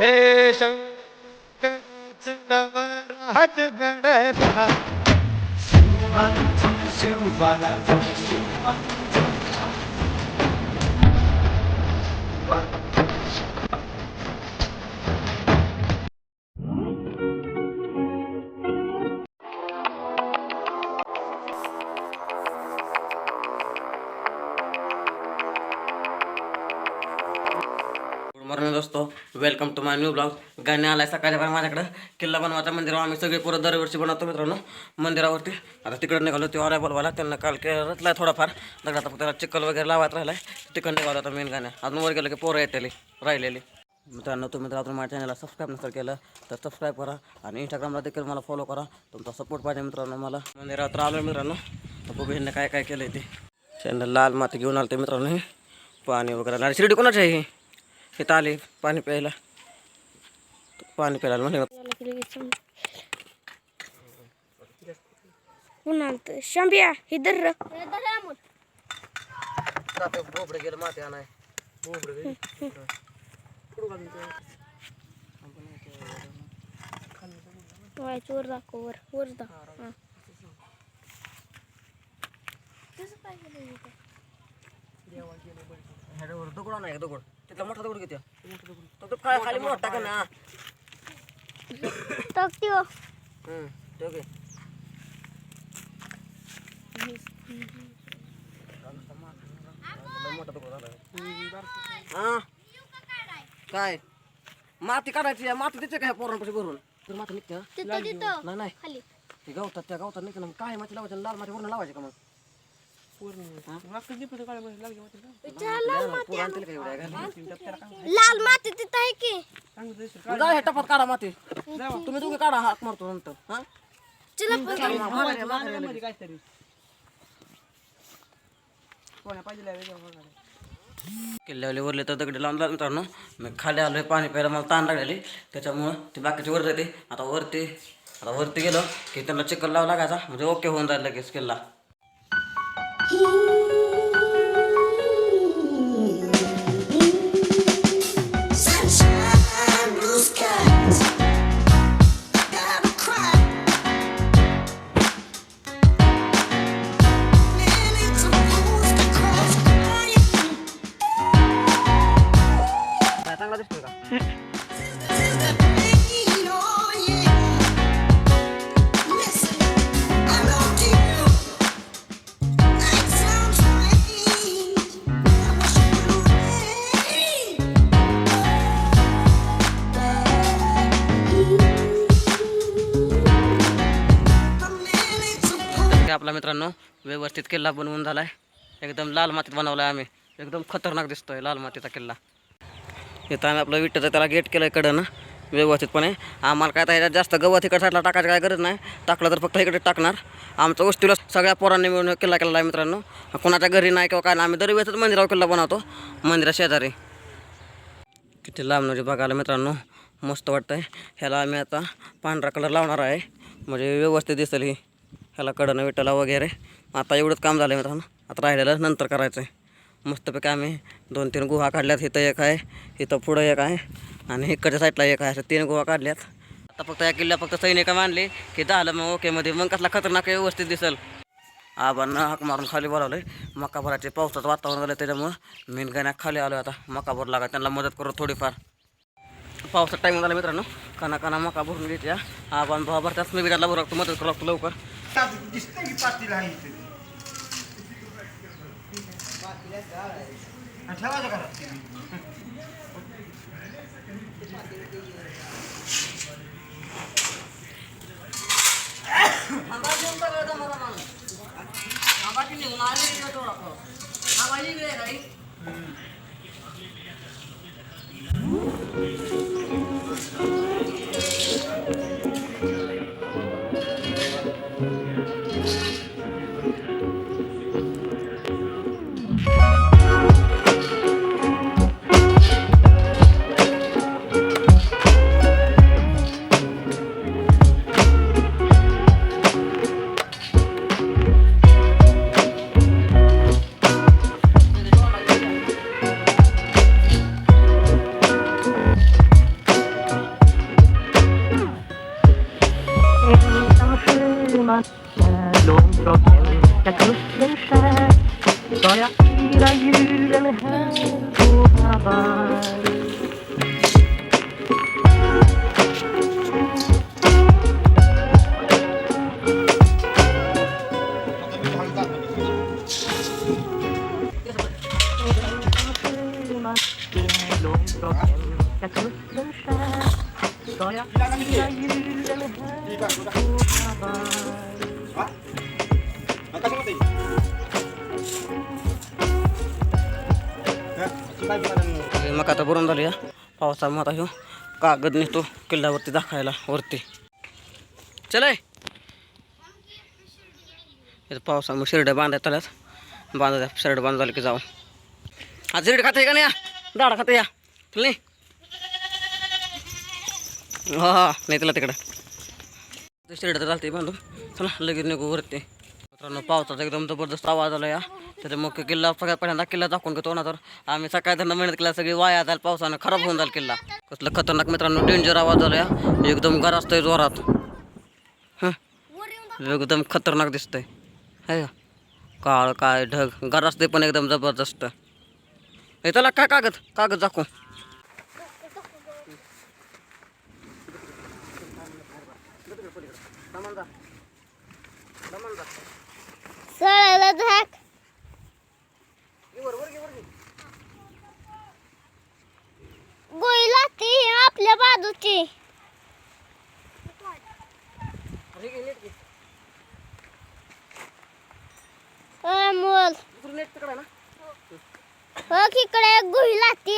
हे शंकर हात गणरा शिवबाला मॉर्निंग दोस्तो, welcome to my new blog. गाणे आलाय सकाळी पण माझ्याकडं किल्ला बनवायचा मंदिरावर. आम्ही सगळे पुरं दरवर्षी बनवतो मित्रांनो मंदिरावरती. आता तिकडे निघालो ते ऑर्डर बोलवायला. त्यांना काल रचलाय थोडाफार दगडात, त्याला चिखल वगैरे लावायला राहिलाय. तिकडे निघालो आता मेन गाण्या. अजून वर गेलं की पोरं येतेली राहिलेली. मित्रांनो, तुम्ही तर अजून माझ्या चॅनलला सबस्क्राईब नसेल केलं तर सबस्क्राईब करा आणि इंस्टाग्रामला देखील मला फॉलो करा. तुमचा सपोर्ट पाहिजे मित्रांनो मला. मंदिरावर आलो मित्रांनो. तर बघू ह्यांनी काय काय केलं ते. त्यांना लाल माती घेऊन आलं ते मित्रांनो. हे पाणी वगैरे आणि शिर्डी कोणाची आहे? हे आले पाणी प्यायला. पाणी प्यायला म्हणजे शंभ्या इधर बोबडे गेलं माती आणाय. वर दाखव वर दाखव. दगड नाही दगड तिथला मोठा दगड किती तो खाली मोठा टाका ना. टाकतो ठेव मोठा दगड झाला. काय माती काढायची? माती तिथे काय पोरांपाशी भरून तर माती निघते. नाही नाही ते गावतात, त्या गावतात निघते ना. काय माती लावायची? लाल माती वरून लावायची का मग? लाल माती तिथं आहे की जा टपात काढा माती. तुम्ही दोघे काढा, हाक मारतो नंतर. हा किल्ल्यावले वरले तर दगडी लावून जात मित्रांनो. मी खाली आलोय पाणी प्यायला. मला ताण लागलेली त्याच्यामुळं ती बाकीची वर जाते. आता वरती गेलो की त्यांना चिखल लावा लागायचा म्हणजे ओके होऊन जाईल लगेच किल्ला. चांगला दिसतोय का? आपला मित्रांनो व्यवस्थित किल्ला बनवून झालाय. एकदम लाल मातीत बनवलाय आम्ही. एकदम खतरनाक दिसतोय लाल मातीचा किल्ला. इथं आम्ही आपलं विठ्ठलचं त्याला गेट केलं इकडं ना व्यवस्थितपणे. आम्हाला काय त्याच्यात जास्त गवत इकडे साईडला टाकायची काय गरज नाही. टाकलं तर फक्त इकडे टाकणार. आमचं वस्तीला सगळ्या पोरांनी मिळून किल्ला केलेला आहे मित्रांनो. कोणाच्या घरी नाही किंवा काय नाही. आम्ही दरवेळेसच मंदिरावर किल्ला बनवतो. मंदिरा शेजारी किती लांब बघायला मित्रांनो मस्त वाटतंय. ह्याला आम्ही आता पांढरा कलर लावणार आहे म्हणजे व्यवस्थित दिसेल ही. ह्याला कडनं विटाला वगैरे. आता एवढंच काम झालं मित्रांनो. आता राहिलेलं नंतर करायचं आहे. मस्तपैकी आम्ही 2-3 गुहा काढल्यात. इथं एक आहे, इथं पुढं एक आहे आणि इकडच्या साईडला एक आहे. असं 3 गुहा काढल्यात. आता फक्त या किल्ल्या फक्त सैनिक मानले की झालं मग ओकेमध्ये. मग कसला खतरनाक व्यवस्थित दिसेल. आबांना हाक मारून खाली बोलावलं आहे. मकाभराचे पावसाचं वातावरण झालं त्याच्यामुळं मेन गाण्यात खाली आलो. आता मकाभर लागा त्यांना मदत करू थोडीफार. पावसाचा टाईम झाला मित्रांनो. काना मका भरून घेत्या. आबान भावा भरताच मी बी त्याला लागतो मदत करू लागतो लवकर. मग आता भरून झाली या पावसामुळे आता ह्यो कागद नेतो किल्ल्यावरती दाखवायला वरती. चल पावसामुळे शिरड्या बांधायला आल्यात. बांधा शिरड बांध झालं की जाऊ. आज शिरड खाते का नाही या दाडा खाते या तुला नाही. हा नाही तुला तिकडं शिरड तर चालते बांधून. चला लगेच निघू वरती. मित्रांनो पावसाचा एकदम जबरदस्त आवाज आला या. त्याच्यामुळे किल्ला सगळ्यात पहिल्यांदा किल्ला दाखवून घेतो ना. तर आम्ही सकाळी त्यांना मेहनत केला सगळी वाया जाईल पावसानं खराब होऊन जाईल किल्ला. कसलं खतरनाक मित्रांनो डेंजर आवाज झाला या. एकदम गरजतंय जोरात. एकदम खतरनाक दिसतंय है का. काळ काय ढग गरजते पण एकदम जबरदस्त. हे त्याला काय कागद कागद दाखवू. सळाला झाक गोईला ती आपल्या बाजूची मोल हो इकडे गोईला ती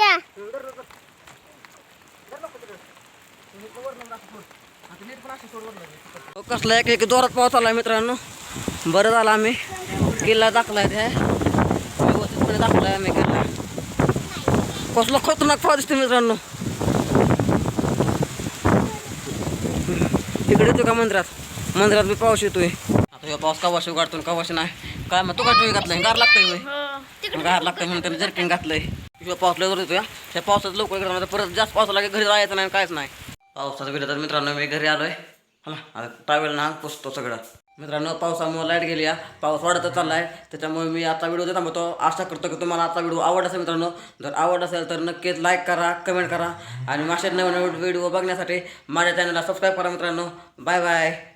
कसला एक जोरात पाऊस आला मित्रांनो. बरं झालं आम्ही किल्ला दाखलाय ते व्यवस्थितपणे दाखलाय आम्ही किल्ला. कसला खतरनाक पाऊस दिसतो मित्रांनो. तिकडे येतो का मंदिरात बी पाऊस येतोय. आता ह्यो पाऊस कवाशी उघडतो कवाशी नाही काय मग तू काय घातलाय गार लागतंय गार लागतंय म्हणून त्याने जर्किन घातलंय. ह्यो पाऊस लय जोरात येतो या. त्या पावसात लवकर इकडे परत जास्त पाऊस आला की घरी जायचं नाही कायच नाही. पावसाचं गेलं तर मित्रांनो मी घरी आलोय. हा आता ट्रॅव्हल ना पुसतो सगळं. मित्रांनो पावसामुळे लाईट गेली या. पाऊस वाढतच चाललाय त्याच्यामुळे मी आता व्हिडिओ देत थांबतो. आशा करतो की तुम्हाला आता व्हिडिओ आवडला असेल मित्रांनो. जर आवडत असेल तर नक्कीच लाईक करा कमेंट करा आणि अशा नवीन व्हिडिओ बघण्यासाठी माझ्या चॅनलला सबस्क्राईब करा मित्रांनो. Bye bye.